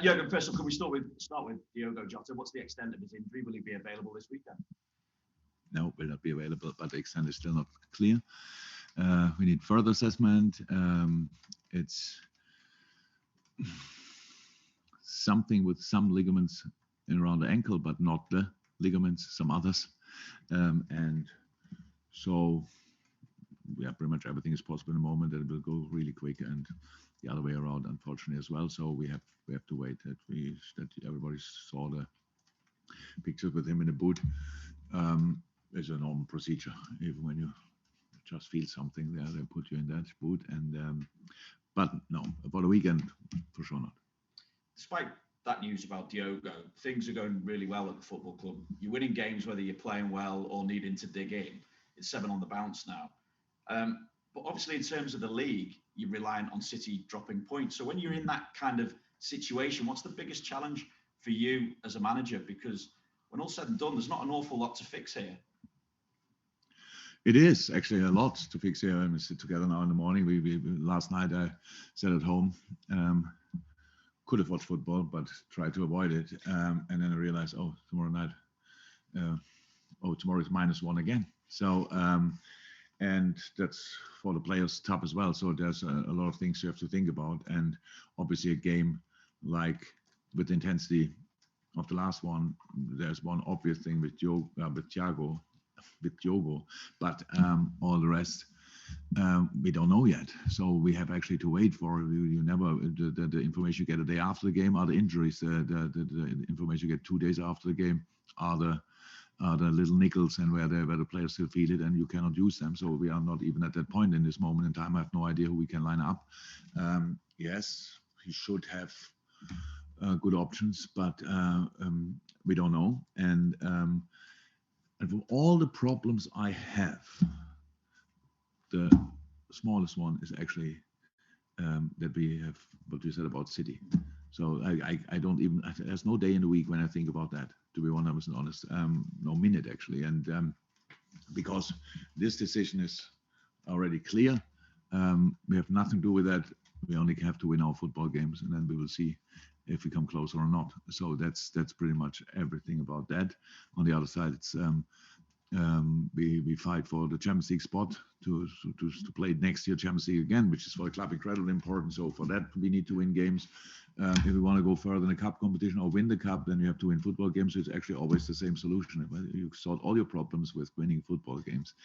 Jurgen, first of all, can we start with Diogo Jota? What's the extent of his injury? Will he be available this weekend? No, will not be available, but the extent is still not clear. We need further assessment. It's something with some ligaments around the ankle, but not the ligaments, some others. And so, yeah, pretty much everything is possible in the moment, that it will go really quick, and the other way around, unfortunately, as well. So we have to wait that everybody saw the pictures with him in the boot. It's a normal procedure. Even when you just feel something there, they put you in that boot. And but no, for the weekend, for sure not. Despite that news about Diogo, things are going really well at the football club. You're winning games whether you're playing well or needing to dig in. It's 7 on the bounce now. But obviously, in terms of the league, you're reliant on City dropping points. So when you're in that kind of situation, what's the biggest challenge for you as a manager? Because when all's said and done, there's not an awful lot to fix here. It is actually a lot to fix here. We sit together now in the morning. We last night I sat at home. Could have watched football, but tried to avoid it. And then I realized, tomorrow night, tomorrow is -1 again. So, and that's for the players tough as well. So there's a lot of things you have to think about. And obviously a game like with the intensity of the last one, there's one obvious thing with Diogo, but all the rest we don't know yet. So we have actually to wait for. You never the information you get a day after the game are the injuries. The information you get 2 days after the game are the little nickels, and where the players still feel it and you cannot use them. So we are not even at that point in this moment in time. I have no idea who we can line up. Yes, he should have good options, but we don't know. And for all the problems I have, the smallest one is actually that we have what you said about City. So I don't even, there's no day in the week when I think about that, to be 100% honest. No minute actually. And because this decision is already clear, we have nothing to do with that. We only have to win our football games, and then we will see if we come closer or not. So that's pretty much everything about that. On the other side, it's we fight for the Champions League spot to play next year Champions League again, which is for the club incredibly important. So for that, we need to win games. If we want to go further in the cup competition or win the cup, then you have to win football games. So it's actually always the same solution. You solve all your problems with winning football games,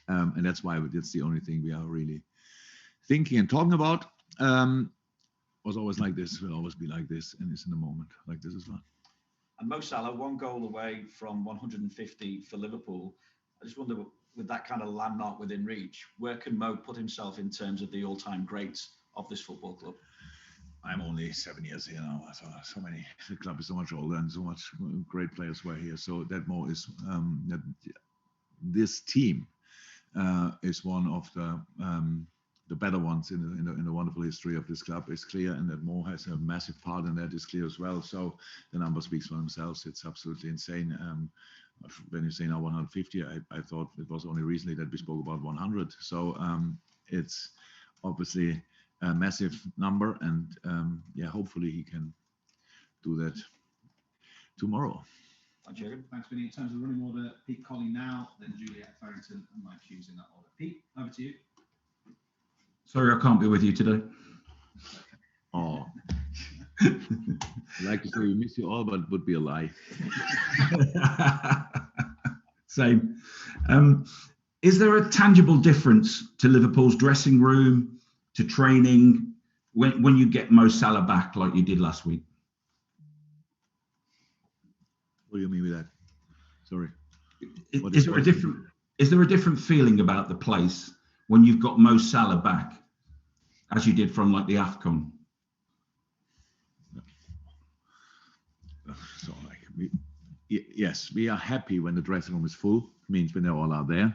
and that's why that's the only thing we are really thinking and talking about. Was always like this, will always be like this, and it's in the moment like this as well. And Mo Salah, 1 goal away from 150 for Liverpool. I just wonder, with that kind of landmark within reach, where can Mo put himself in terms of the all-time greats of this football club? I'm only 7 years here now, so many. The club is so much older, and so much great players were here. So that Mo is that this team is one of the better ones in the wonderful history of this club is clear, and that Mo has a massive part in that is clear as well. So the number speaks for themselves. It's absolutely insane. When you say now 150, I thought it was only recently that we spoke about 100. So it's obviously a massive number, and hopefully he can do that tomorrow. Thanks, Jurgen. Thanks, Vinny. In terms of running order, Pete Colley now, then Juliet Farrington and Mike Hughes in that order. Pete, over to you. Sorry, I can't be with you today. Oh, I'd like to say we miss you all, but it would be a lie. Same. Is there a tangible difference to Liverpool's dressing room, to training, when you get Mo Salah back like you did last week? What do you mean with that? Sorry. Is there a different feeling about the place when you've got Mo Salah back, as you did from like the AFCON? So yes, we are happy when the dressing room is full. It means when they all are there.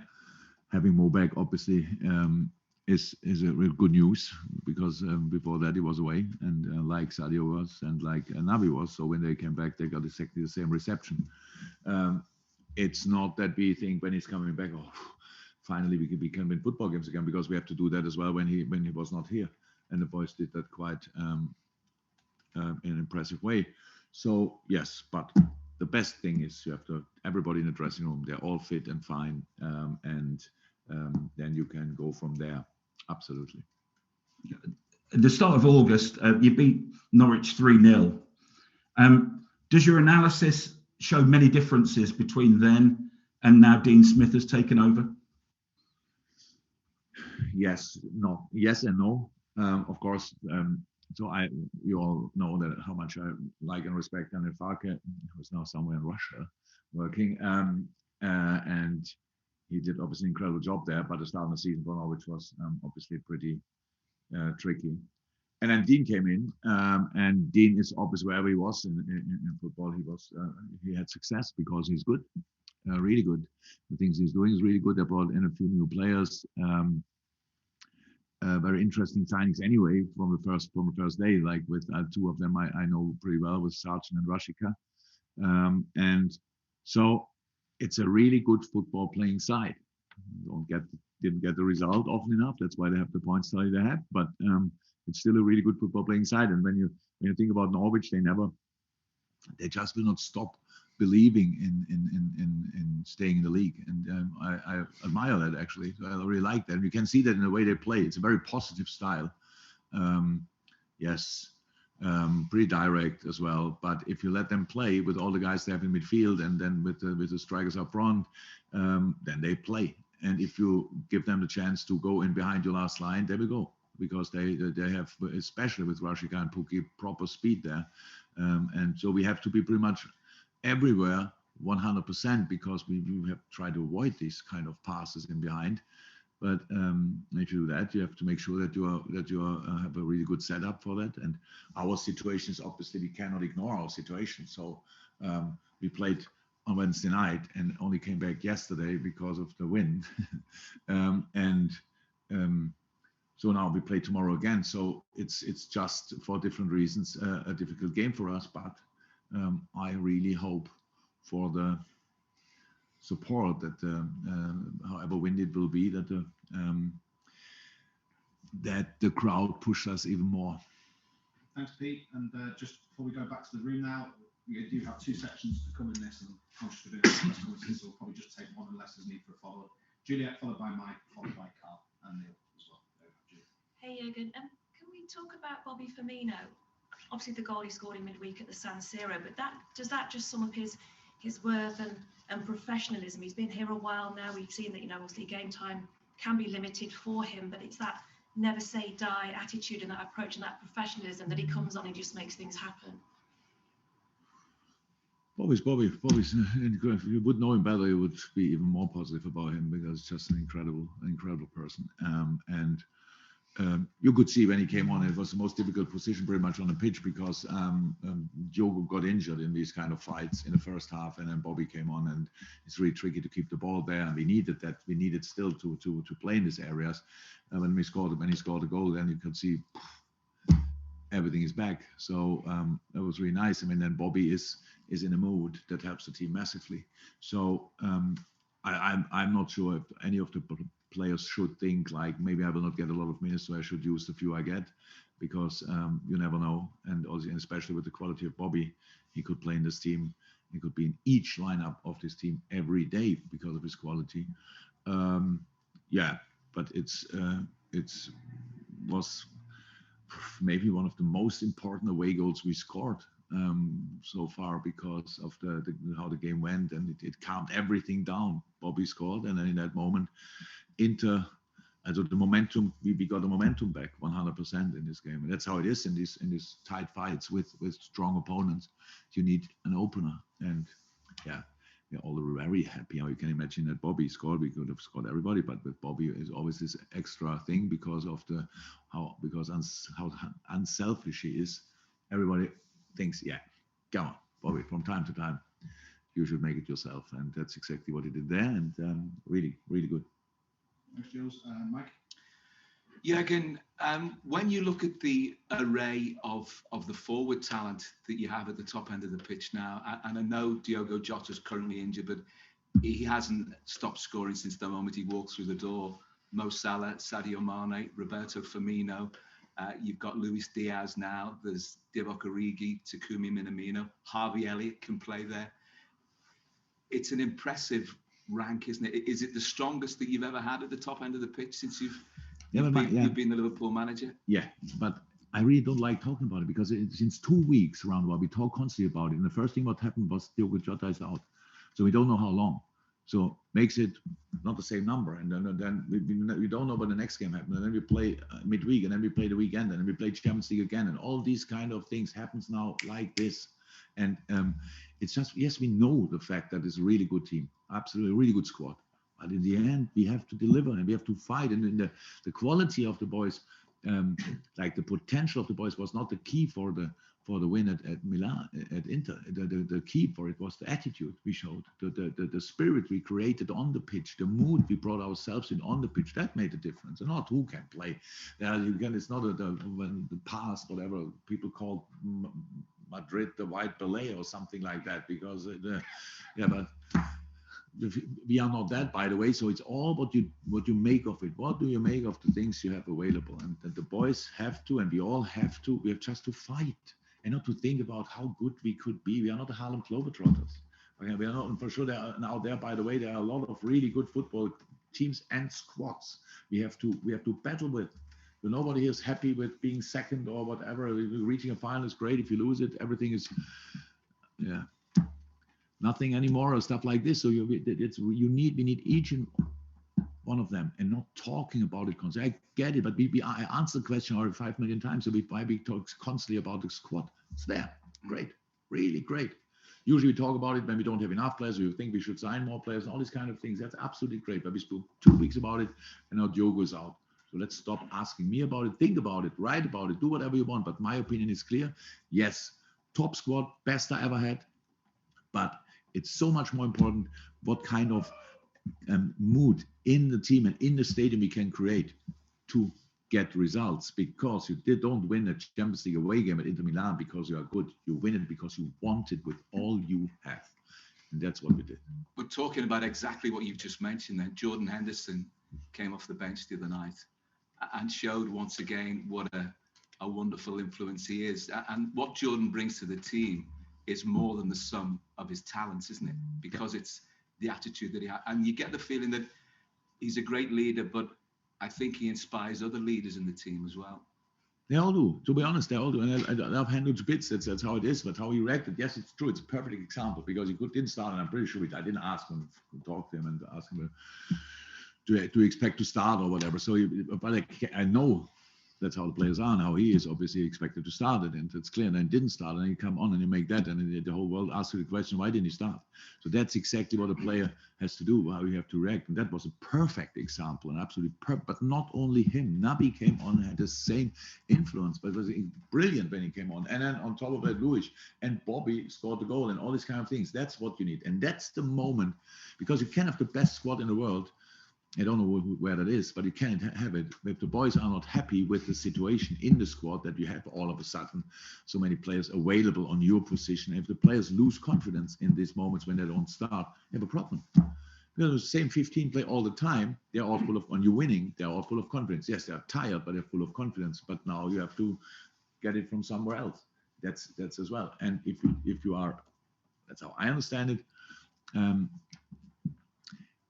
Having Mo back obviously is a real good news, because before that he was away, and like Sadio was and like Naby was. So when they came back, they got exactly the same reception. It's not that we think when he's coming back, finally we can win football games again, because we have to do that as well when he was not here, and the boys did that quite in an impressive way. So yes, but the best thing is you have to everybody in the dressing room, they're all fit and fine, and then you can go from there. Absolutely. At the start of August, you beat Norwich 3-0. Does your analysis show many differences between then and now Dean Smith has taken over? Yes, no, yes and no. Of course. So you all know that how much I like and respect Daniel Farke, who's now somewhere in Russia working, and he did obviously an incredible job there. But the start of the season for Norwich was obviously pretty tricky. And then Dean came in, and Dean is obviously wherever he was in football, he had success because he's good, really good. The things he's doing is really good. They brought in a few new players. Very interesting signings anyway from the first day. Like with two of them I know pretty well, with Sargent and Rashika, and so it's a really good football playing side. Didn't get the result often enough. That's why they have the points tally they had. But it's still a really good football playing side. And when you think about Norwich, they just will not stop believing in staying in the league, and I admire that actually. I really like that. And you can see that in the way they play. It's a very positive style. Yes, pretty direct as well. But if you let them play with all the guys they have in midfield, and then with the strikers up front, then they play. And if you give them the chance to go in behind your last line, they will go, because they have, especially with Rashika and Pukki, proper speed there. And so we have to be pretty much everywhere 100%, because we have tried to avoid these kind of passes in behind. But if you do that, you have to make sure that you have a really good setup for that. And our situation is obviously we cannot ignore our situation. So we played on Wednesday night and only came back yesterday because of the wind. So now we play tomorrow again. So it's just for different reasons a difficult game for us. But I really hope for the support that however windy it will be, that the crowd pushes us even more. Thanks, Pete. And just before we go back to the room now, we do have two sections to come in this, and I'm conscious of doing press conferences, so we'll probably just take one unless there's need for a follow-up. Juliet, followed by Mike, followed by Carl and Neil as well. Hey Jurgen, can we talk about Bobby Firmino? Obviously the goal he scored in midweek at the San Siro, but does that just sum up his worth and professionalism? He's been here a while now. We've seen that, obviously game time can be limited for him, but it's that never say die attitude and that approach and that professionalism that he comes on and just makes things happen. Bobby's. If you would know him better, you would be even more positive about him, because he's just an incredible person. You could see when he came on, it was the most difficult position pretty much on the pitch, because Diogo got injured in these kind of fights in the first half, and then Bobby came on, and it's really tricky to keep the ball there. And we needed that. We needed still to play in these areas. When he scored a goal, then you could see everything is back. So that was really nice. I mean, then Bobby is in a mood that helps the team massively. So I'm not sure if any of the players should think like, maybe I will not get a lot of minutes, so I should use the few I get, because you never know. And also, especially with the quality of Bobby, he could play in this team. He could be in each lineup of this team every day because of his quality. But it was maybe one of the most important away goals we scored so far, because of how the game went, and it calmed everything down. Bobby scored, and then in that moment, Inter, the momentum, we got the momentum back 100% in this game. And that's how it is in these tight fights with strong opponents. You need an opener, and we're all very happy. You can imagine that Bobby scored. We could have scored everybody, but with Bobby is always this extra thing because of how unselfish he is. Everybody thinks, come on, Bobby, from time to time, you should make it yourself. And that's exactly what he did there. And really, really good. Thanks, Jules. Mike? Jurgen, when you look at the array of the forward talent that you have at the top end of the pitch now, and I know Diogo Jota is currently injured, but he hasn't stopped scoring since the moment he walked through the door. Mo Salah, Sadio Mane, Roberto Firmino, You've got Luis Diaz now. There's Divock Origi, Takumi Minamino. Harvey Elliott can play there. It's an impressive rank, isn't it? Is it the strongest that you've ever had at the top end of the pitch since you've been the Liverpool manager? Yeah, but I really don't like talking about it because since 2 weeks around about, we talk constantly about it. And the first thing what happened was Diogo Jota is out. So we don't know how long. So makes it not the same number. And then we don't know when the next game happens. And then we play midweek, and then we play the weekend, and then we play Champions League again. And all these kind of things happens now like this. And it's just, yes, we know the fact that it's a really good team, absolutely a really good squad. But in the end, we have to deliver and we have to fight. And in the quality of the boys, like the potential of the boys was not the key for the win at Milan, at Inter. The key for it was the attitude we showed, the spirit we created on the pitch, the mood we brought ourselves in on the pitch. That made a difference. And not who can play. It's not when the past, whatever people call Madrid, the white ballet or something like that, because but we are not that, by the way. So it's all what you make of it. What do you make of the things you have available? And the boys have to, and we all have to. We have just to fight and not to think about how good we could be. We are not the Harlem Globetrotters. Okay, we are not, and for sure. There, by the way, there are a lot of really good football teams and squads. We have to battle with. Nobody is happy with being second or whatever. Reaching a final is great. If you lose it, everything is, nothing anymore or stuff like this. So we need each and one of them, and not talking about it constantly. I get it, but I answered the question already 5 million times. So why we talk constantly about the squad? It's there, great, really great. Usually we talk about it when we don't have enough players. We think we should sign more players and all these kind of things. That's absolutely great. But we spoke 2 weeks about it, and now Diogo is out. So let's stop asking me about it. Think about it, write about it, do whatever you want. But my opinion is clear. Yes, top squad, best I ever had. But it's so much more important what kind of mood in the team and in the stadium we can create to get results. Because you don't win a Champions League away game at Inter Milan because you are good. You win it because you want it with all you have. And that's what we did. We're talking about exactly what you've just mentioned then. Jordan Henderson came off the bench the other night and showed once again what a wonderful influence he is. And what Jordan brings to the team is more than the sum of his talents, isn't it? Because it's the attitude that he has. And you get the feeling that he's a great leader, but I think he inspires other leaders in the team as well. They all do. To be honest, they all do. And I've handled bits. That's how it is. But how he reacted, yes, it's true. It's a perfect example because he didn't start, and I'm pretty sure I didn't ask him to talk to him and ask him to expect to start or whatever. So, but I know that's how the players are now. He is obviously expected to start it, and it's clear. And then didn't start, and then you come on and you make that, and then the whole world asks you the question, why didn't he start? So that's exactly what a player has to do, how you have to react. And that was a perfect example, and absolutely perfect. But not only him, Naby came on and had the same influence, but it was brilliant when he came on. And then on top of that, Luis and Bobby scored the goal and all these kind of things. That's what you need. And that's the moment, because you can have the best squad in the world. I don't know where that is, but you can't have it if the boys are not happy with the situation in the squad that you have all of a sudden so many players available on your position. If the players lose confidence in these moments when they don't start, you have a problem. Because the same 15 play all the time, they're all full of, when you're winning, they're all full of confidence. Yes, they're tired, but they're full of confidence. But now you have to get it from somewhere else. That's as well. And if you are, that's how I understand it.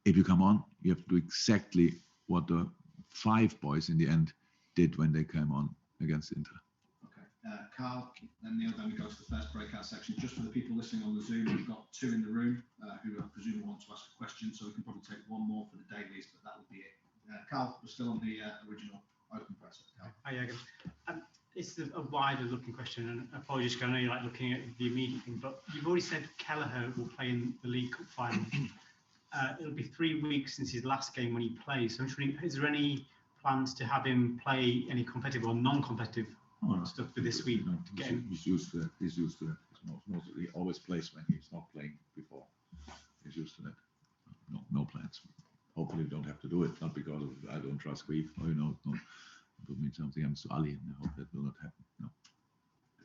If you come on, you have to do exactly what the 5 boys in the end did when they came on against Inter. Okay, Carl and Neil, then we go to the first breakout section. Just for the people listening on the Zoom, we've got 2 in the room who I presume want to ask a question, so we can probably take 1 more for the dailies, but that would be it. Carl, we're still on the original open press. Hi, Jurgen. It's a wider looking question, and apologies, because I know you're like looking at the immediate thing, but you've already said Kelleher will play in the League Cup final. It'll be 3 weeks since his last game when he plays. So I'm wondering, is there any plans to have him play any competitive or non-competitive stuff for this week? No, he's used to it. He's used to it. He always plays when he's not playing before. He's used to that. No plans. Hopefully we don't have to do it. Not because I don't trust Grief. No. It would mean something. I'm sorry, and I hope that will not happen. No.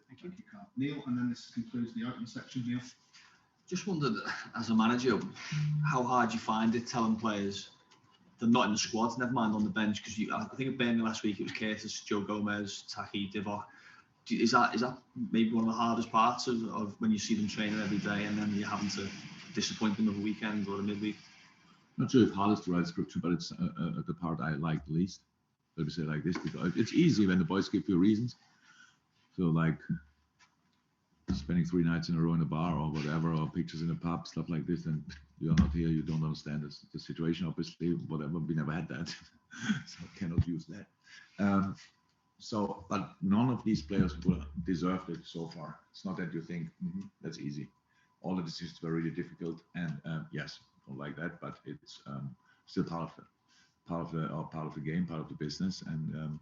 Thank you, Carl. Neil, and then this concludes the open section. Neil. Just wondered, as a manager, how hard you find it telling players they're not in the squad, never mind on the bench, because I think of Burnley last week, it was Curtis, Joe Gomez, Taki, Divock. Is that maybe one of the hardest parts of when you see them training every day and then you're having to disappoint them of a weekend or a midweek? Not sure if hard is the right description, but it's the part I like the least. Let me say it like this, because it's easy when the boys give you reasons. So like spending 3 nights in a row in a bar or whatever, or pictures in a pub, stuff like this, and you're not here, you don't understand the situation, obviously, whatever, we never had that. So I cannot use that. But none of these players deserved it so far. It's not that you think, that's easy. All the decisions were really difficult, and yes, don't like that, but it's still part of the game, part of the business, and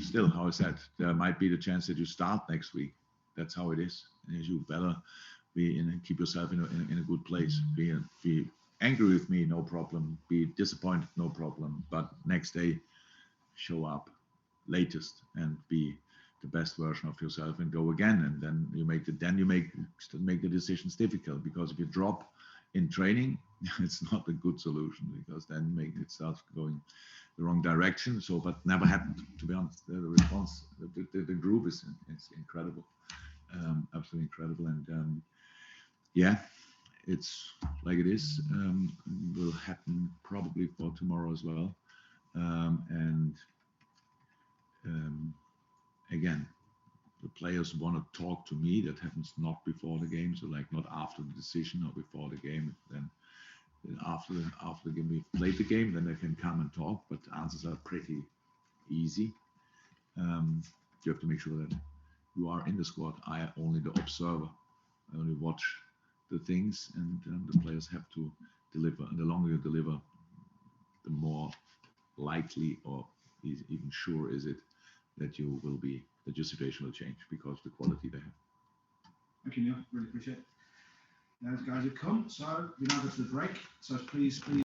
still, how I said, there might be the chance that you start next week. That's how it is. And you better keep yourself in a good place. Be angry with me, no problem. Be disappointed, no problem. But next day, show up latest and be the best version of yourself and go again. And then you make the decisions difficult, because if you drop in training, it's not a good solution, because then it starts going the wrong direction. So, but never happened, to be honest. The response, the group is incredible, absolutely incredible. And yeah, it's like it is. Will happen probably for tomorrow as well. Again, the players want to talk to me. That happens not before the game, so like not after the decision or before the game. Then after the game, we've played the game, then they can come and talk. But the answers are pretty easy. You have to make sure that you are in the squad. I am only the observer. I only watch the things, and the players have to deliver. And the longer you deliver, the more likely or even sure is it that your situation will change, because of the quality they have. Thank you, Neil. Really appreciate it. Those guys have come. So we now go to the break. So please